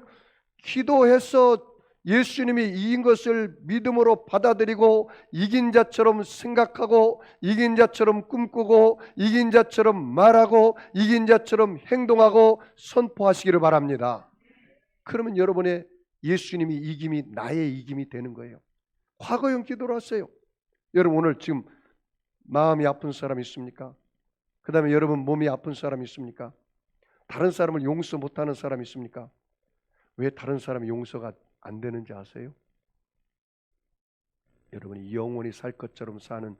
기도해서 예수님이 이긴 것을 믿음으로 받아들이고 이긴 자처럼 생각하고 이긴 자처럼 꿈꾸고 이긴 자처럼 말하고 이긴 자처럼 행동하고 선포하시기를 바랍니다. 그러면 여러분의 예수님이 이김이 나의 이김이 되는 거예요. 과거형 기도를 하세요. 여러분 오늘 지금 마음이 아픈 사람 있습니까? 그 다음에 여러분 몸이 아픈 사람 있습니까? 다른 사람을 용서 못하는 사람 있습니까? 왜 다른 사람이 용서가 안 되는지 아세요? 여러분이 영원히 살 것처럼 사는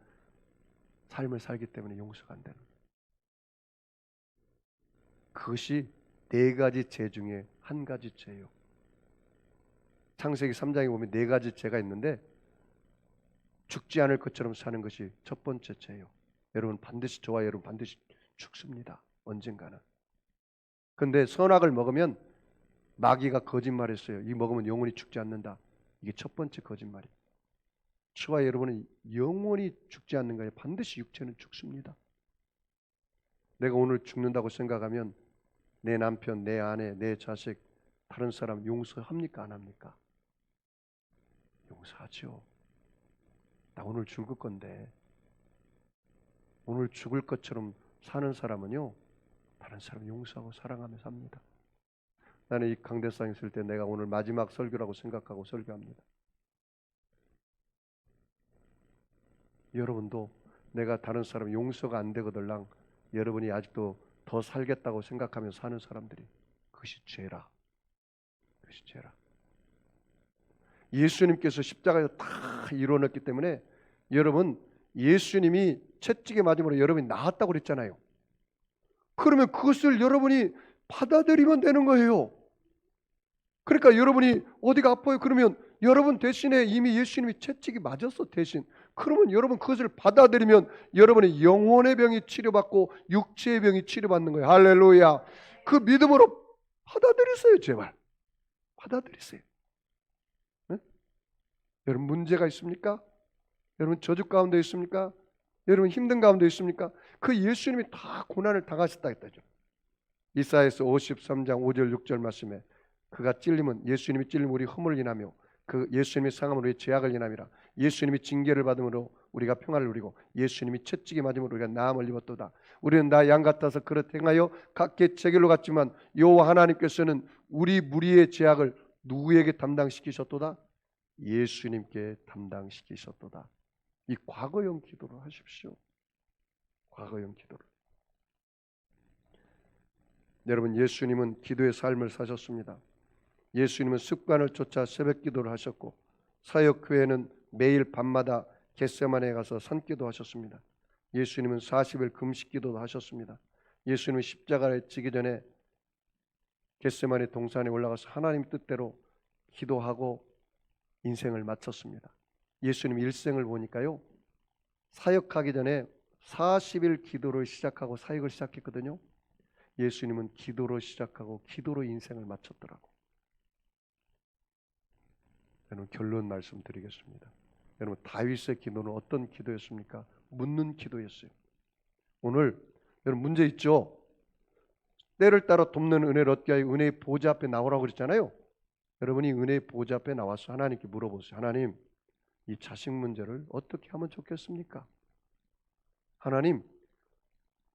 삶을 살기 때문에 용서가 안 되는 거예요. 그것이 4가지 죄 중에 한 가지 죄예요. 창세기 3장에 보면 4가지 죄가 있는데 죽지 않을 것처럼 사는 것이 첫 번째 죄예요. 여러분 반드시 저와 여러분 반드시 죽습니다. 언젠가는. 그런데 선악을 먹으면 마귀가 거짓말했어요. 이 먹으면 영원히 죽지 않는다. 이게 첫 번째 거짓말이에요. 저와 여러분은 영원히 죽지 않는 거예요. 반드시 육체는 죽습니다. 내가 오늘 죽는다고 생각하면 내 남편, 내 아내, 내 자식, 다른 사람 용서합니까? 안 합니까? 용서하죠. 나 오늘 죽을 건데 오늘 죽을 것처럼 사는 사람은요 다른 사람 용서하고 사랑하며 삽니다. 나는 이 강대상에 있을 때 내가 오늘 마지막 설교라고 생각하고 설교합니다. 여러분도 내가 다른 사람 용서가 안 되거들랑 여러분이 아직도 더 살겠다고 생각하며 사는 사람들이 그것이 죄라. 그것이 죄라. 예수님께서 십자가에서 다 이루어냈기 때문에 여러분 예수님이 채찍에 맞음으로 여러분이 나았다고 그랬잖아요. 그러면 그것을 여러분이 받아들이면 되는 거예요. 그러니까 여러분이 어디가 아파요? 그러면 여러분 대신에 이미 예수님이 채찍이 맞았어 대신. 그러면 여러분 그것을 받아들이면 여러분의 영혼의 병이 치료받고 육체의 병이 치료받는 거예요. 할렐루야. 그 믿음으로 받아들이세요. 제발 받아들이세요. 네? 여러분 문제가 있습니까? 여러분 저주 가운데 있습니까? 여러분 힘든 가운데 있습니까? 그 예수님이 다 고난을 당하셨다 했다죠. 이사야서 53장 5절 6절 말씀에 그가 찔림은 예수님이 찔림 우리 허물을 인하며 그 예수님이 상함으로 우리의 죄악을 인함이라. 예수님이 징계를 받음으로 우리가 평안을 누리고 예수님이 채찍이 맞음으로 우리가 나음을 입었도다. 우리는 나 양 같아서 그릇 행하여 각기 제 길로 갔지만 여호와 하나님께서는 우리 무리의 죄악을 누구에게 담당시키셨도다? 예수님께 담당시키셨도다. 이 과거형 기도를 하십시오. 과거형 기도를. 여러분 예수님은 기도의 삶을 사셨습니다. 예수님은 습관을 쫓아 새벽 기도를 하셨고 사역교회는 매일 밤마다 겟세마네에 가서 산기도 하셨습니다. 예수님은 40일 금식 기도도 하셨습니다. 예수님은 십자가에 지기 전에 겟세마네 동산에 올라가서 하나님 뜻대로 기도하고 인생을 마쳤습니다. 예수님 일생을 보니까요, 사역하기 전에 40일 기도를 시작하고 사역을 시작했거든요. 예수님은 기도로 시작하고 기도로 인생을 마쳤더라고. 여러분 결론 말씀드리겠습니다. 여러분 다윗의 기도는 어떤 기도였습니까? 묻는 기도였어요. 오늘 여러분 문제 있죠? 때를 따라 돕는 은혜를 얻게 하여 은혜의 보좌 앞에 나오라고 그랬잖아요. 여러분이 은혜의 보좌 앞에 나와서 하나님께 물어보세요. 하나님, 이 자식 문제를 어떻게 하면 좋겠습니까? 하나님,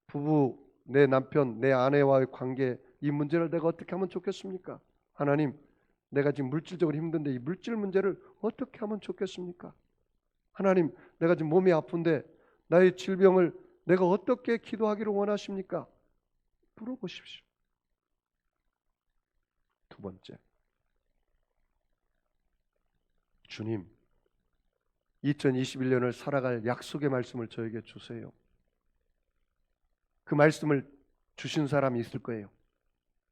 부부, 내 남편, 내 아내와의 관계, 이 문제를 내가 어떻게 하면 좋겠습니까? 하나님, 내가 지금 물질적으로 힘든데 이 물질 문제를 어떻게 하면 좋겠습니까? 하나님, 내가 지금 몸이 아픈데 나의 질병을 내가 어떻게 기도하기를 원하십니까? 물어보십시오. 두 번째, 주님, 2021년을 살아갈 약속의 말씀을 저에게 주세요. 그 말씀을 주신 사람이 있을 거예요.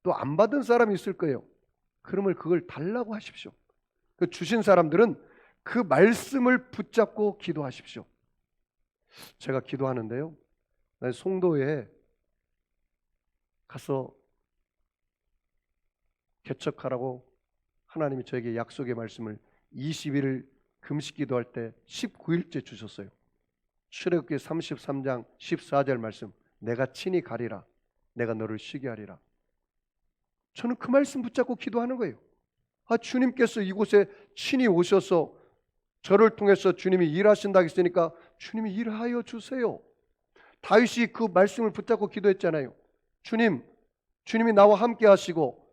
또 안 받은 사람이 있을 거예요. 그러면 그걸 달라고 하십시오. 그 주신 사람들은 그 말씀을 붙잡고 기도하십시오. 제가 기도하는데요, 송도에 가서 개척하라고 하나님이 저에게 약속의 말씀을 20일을 금식 기도할 때 19일째 주셨어요. 출애굽기 33장 14절 말씀, 내가 친히 가리라, 내가 너를 쉬게 하리라. 저는 그 말씀 붙잡고 기도하는 거예요. 주님께서 이곳에 친히 오셔서 저를 통해서 주님이 일하신다고 했으니까 주님이 일하여 주세요. 다윗이 그 말씀을 붙잡고 기도했잖아요. 주님이 나와 함께 하시고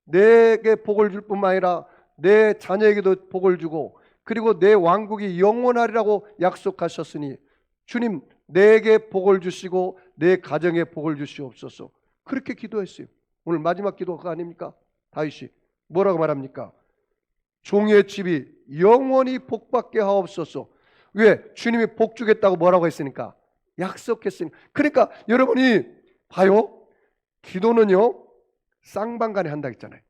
내게 복을 줄 뿐만 아니라 내 자녀에게도 복을 주고 그리고 내 왕국이 영원하리라고 약속하셨으니 주님, 내게 복을 주시고 내 가정에 복을 주시옵소서. 그렇게 기도했어요. 오늘 마지막 기도가 아닙니까? 다윗이 뭐라고 말합니까? 종의 집이 영원히 복받게 하옵소서. 왜? 주님이 복 주겠다고 뭐라고 했으니까? 약속했으니까. 그러니까 여러분이 봐요, 기도는요 쌍방간에 한다 했잖아요.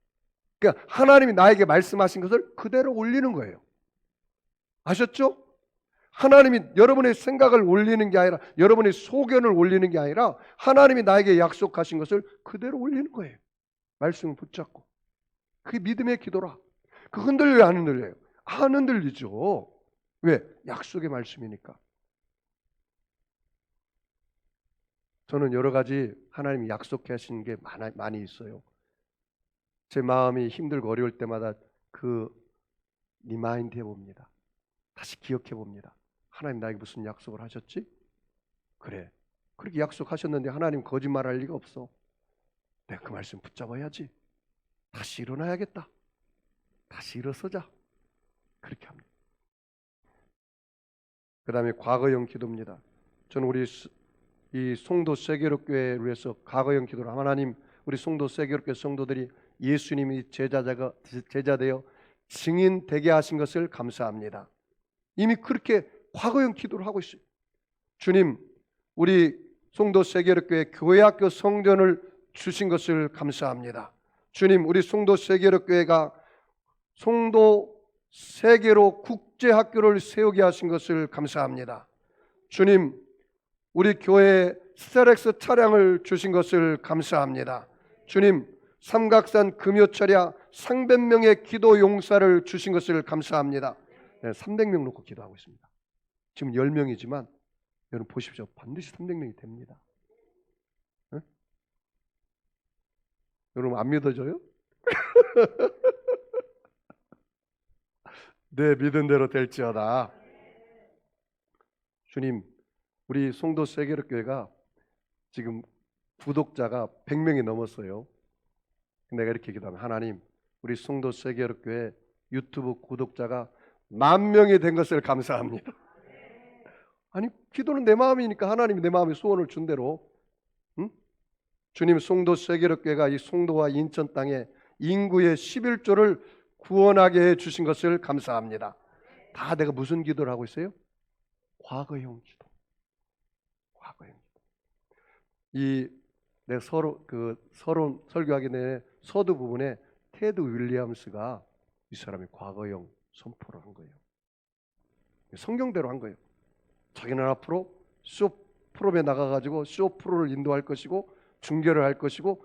그러니까 하나님이 나에게 말씀하신 것을 그대로 올리는 거예요. 아셨죠? 하나님이 여러분의 생각을 올리는 게 아니라, 여러분의 소견을 올리는 게 아니라 하나님이 나에게 약속하신 것을 그대로 올리는 거예요. 말씀을 붙잡고. 그게 믿음의 기도라. 그 흔들려요, 안 흔들려요? 안 흔들리죠. 왜? 약속의 말씀이니까. 저는 여러 가지 하나님이 약속하신 게 많이 있어요. 제 마음이 힘들고 어려울 때마다 그 리마인드 해봅니다. 다시 기억해 봅니다. 하나님 나에게 무슨 약속을 하셨지? 그래, 그렇게 약속하셨는데 하나님 거짓말할 리가 없어. 내가 그 말씀 붙잡아야지. 다시 일어나야겠다. 다시 일어서자. 그렇게 합니다. 그 다음에 과거형 기도입니다. 저는 우리 이 송도 세계로교회를 위해서 과거형 기도를, 하나님, 우리 송도 세계로교회 성도들이 예수님이 제자되어 증인 되게 하신 것을 감사합니다. 이미 그렇게 과거형 기도를 하고 있어요. 주님, 우리 송도 세계로교회 교회학교 성전을 주신 것을 감사합니다. 주님, 우리 송도 세계로교회가 송도 세계로 국제학교를 세우게 하신 것을 감사합니다. 주님, 우리 교회에 스타렉스 차량을 주신 것을 감사합니다. 주님, 삼각산 금요철야 상백명의 기도 용사를 주신 것을 감사합니다. 300명 놓고 기도하고 있습니다. 지금 10명이지만 여러분 보십시오. 반드시 300명이 됩니다. 네? 여러분 안 믿어져요? 내 믿은 대로 될지어다. 주님, 우리 송도 세계력교회가 지금 구독자가 100명이 넘었어요. 내가 이렇게 기도하면 하나님, 우리 송도 세계력교회 유튜브 구독자가 10,000명이 된 것을 감사합니다. 아니, 기도는 내 마음이니까 하나님이 내 마음에 소원을 준 대로, 응? 주님, 송도 세계력교회가 이 송도와 인천 땅에 인구의 11조를 구원하게 해주신 것을 감사합니다. 다 내가 무슨 기도를 하고 있어요? 과거형 기도. 과거형 기도. 내가 서론 설교하기 전에 서두 부분에 테드 윌리엄스가 이 사람이 과거형 선포를 한 거예요. 성경대로 한 거예요. 자기는 앞으로 쇼 프로에 나가가지고 쇼 프로를 인도할 것이고 중계를 할 것이고,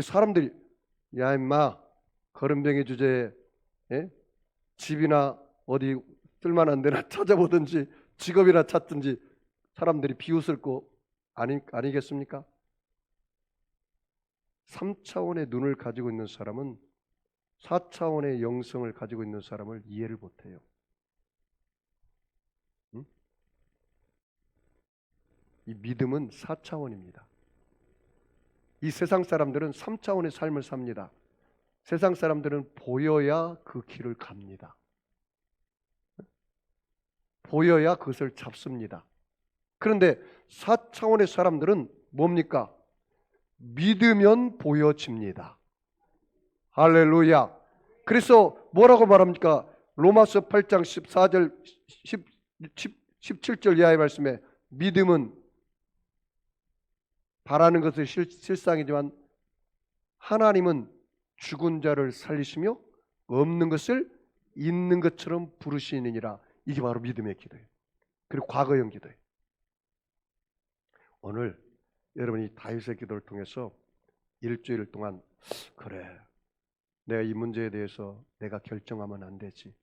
사람들이 야 임마 거름병이 주제에 집이나 어디 쓸만한 데나 찾아보든지 직업이나 찾든지 사람들이 비웃을 거 아니겠습니까? 3차원의 눈을 가지고 있는 사람은 4차원의 영성을 가지고 있는 사람을 이해를 못해요. 응? 이 믿음은 4차원입니다. 이 세상 사람들은 3차원의 삶을 삽니다. 세상 사람들은 보여야 그 길을 갑니다. 보여야 그것을 잡습니다. 그런데 4차원의 사람들은 뭡니까? 믿으면 보여집니다. 할렐루야. 그래서 뭐라고 말합니까? 로마서 8장 14절 17절 이하의 말씀에 믿음은 바라는 것은 실상이지만 하나님은 죽은 자를 살리시며 없는 것을 있는 것처럼 부르시느니라. 이게 바로 믿음의 기도예요. 그리고 과거형 기도예요. 오늘 여러분이 다윗의 기도를 통해서 일주일 동안 그래, 내가 이 문제에 대해서 내가 결정하면 안 되지.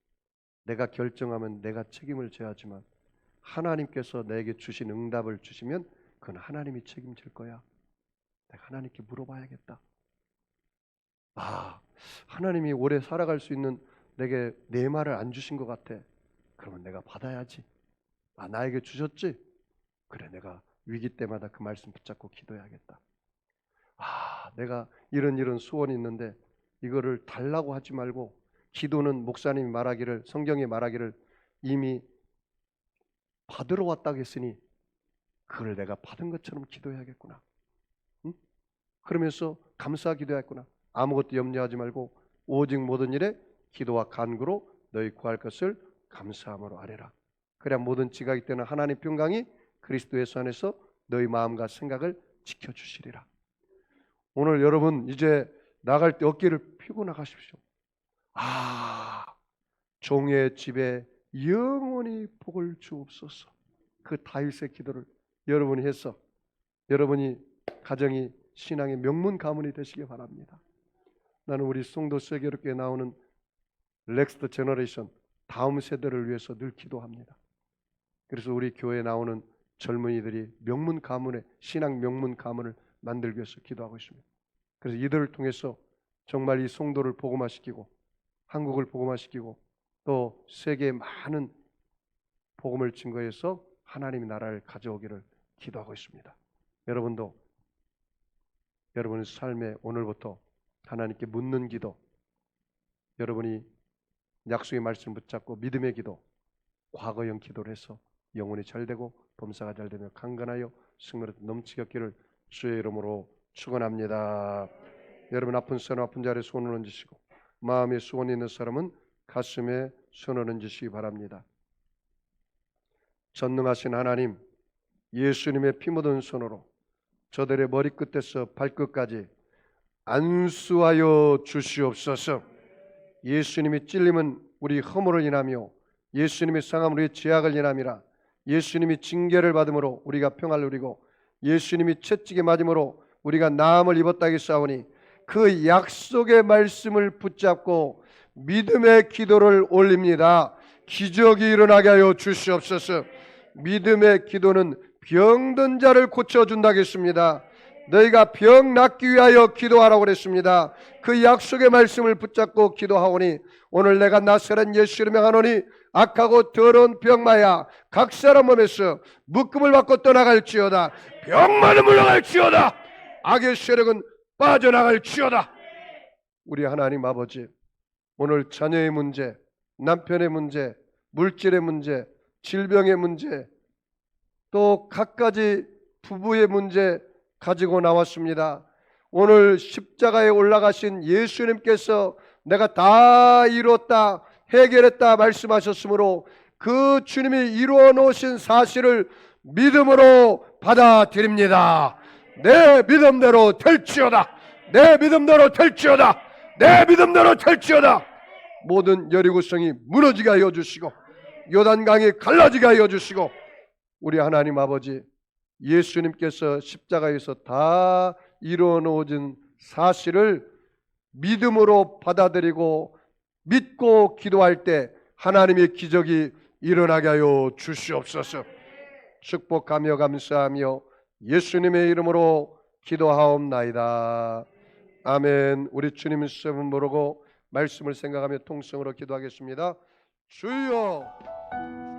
내가 결정하면 내가 책임을 져야지만 하나님께서 내게 주신 응답을 주시면 그건 하나님이 책임질 거야. 내가 하나님께 물어봐야겠다. 하나님이 오래 살아갈 수 있는 내게 내 말을 안 주신 것 같아. 그러면 내가 받아야지. 나에게 주셨지? 그래, 내가 위기 때마다 그 말씀 붙잡고 기도해야겠다. 내가 이런 소원이 있는데 이거를 달라고 하지 말고, 기도는 목사님이 말하기를, 성경이 말하기를 이미 받으러 왔다고 했으니 그걸 내가 받은 것처럼 기도해야겠구나. 응? 그러면서 감사 기도했구나. 아무것도 염려하지 말고 오직 모든 일에 기도와 간구로 너희 구할 것을 감사함으로 아뢰라. 그래야 모든 지각이 때는 하나님 평강이 그리스도 예수 안에서 너희 마음과 생각을 지켜주시리라. 오늘 여러분 이제 나갈 때 어깨를 펴고 나가십시오. 종의 집에 영원히 복을 주옵소서. 그 다윗의 기도를 여러분이 해서 여러분이 가정이 신앙의 명문 가문이 되시기 바랍니다. 나는 우리 송도 세계롭게 나오는 넥스트 제너레이션, 다음 세대를 위해서 늘 기도합니다. 그래서 우리 교회에 나오는 젊은이들이 명문 가문의 신앙 명문 가문을 만들기 위해서 기도하고 있습니다. 그래서 이들을 통해서 정말 이 송도를 복음화시키고 한국을 복음화시키고 또 세계에 많은 복음을 증거해서 하나님의 나라를 가져오기를 기도하고 있습니다. 여러분도 여러분의 삶에 오늘부터 하나님께 묻는 기도, 여러분이 약속의 말씀을 붙잡고 믿음의 기도, 과거형 기도를 해서 영혼이 잘되고 범사가 잘되며 강건하여 승리로 넘치게 없기를 주의 이름으로 축원합니다. 여러분 아픈 사람 아픈 자리에 손을 얹으시고 마음에 소원이 있는 사람은 가슴에 손을 얹으시기 바랍니다. 전능하신 하나님, 예수님의 피 묻은 손으로 저들의 머리끝에서 발끝까지 안수하여 주시옵소서. 예수님이 찔림은 우리 허물을 인하며 예수님이 상함은 우리의 죄악을 인함이라. 예수님이 징계를 받음으로 우리가 평안을 누리고 예수님이 채찍에 맞음으로 우리가 나음을 입었다 하겠사오니 그 약속의 말씀을 붙잡고 믿음의 기도를 올립니다. 기적이 일어나게 하여 주시옵소서. 믿음의 기도는 병든 자를 고쳐준다겠습니다. 너희가 병 낫기 위하여 기도하라고 그랬습니다. 그 약속의 말씀을 붙잡고 기도하오니 오늘 내가 나사렛 예수 이름에 하노니 악하고 더러운 병마야 각 사람 몸에서 묶음을 받고 떠나갈지어다. 병만은 물러갈지어다. 악의 세력은 빠져나갈지어다. 우리 하나님 아버지, 오늘 자녀의 문제, 남편의 문제, 물질의 문제, 질병의 문제, 또 갖가지 부부의 문제 가지고 나왔습니다. 오늘 십자가에 올라가신 예수님께서 내가 다 이뤘다, 해결했다 말씀하셨으므로 그 주님이 이루어 놓으신 사실을 믿음으로 받아들입니다. 내 믿음대로 될지어다. 내 믿음대로 될지어다. 내 믿음대로 될지어다. 모든 여리고성이 무너지게 하여 주시고 요단강이 갈라지게 하여 주시고 우리 하나님 아버지, 예수님께서 십자가에서 다 이루어 놓은 사실을 믿음으로 받아들이고 믿고 기도할 때 하나님의 기적이 일어나게 하여 주시옵소서. 축복하며 감사하며 예수님의 이름으로 기도하옵나이다. 아멘. 우리 주님의 수업은 모르고 말씀을 생각하며 통성으로 기도하겠습니다. 주여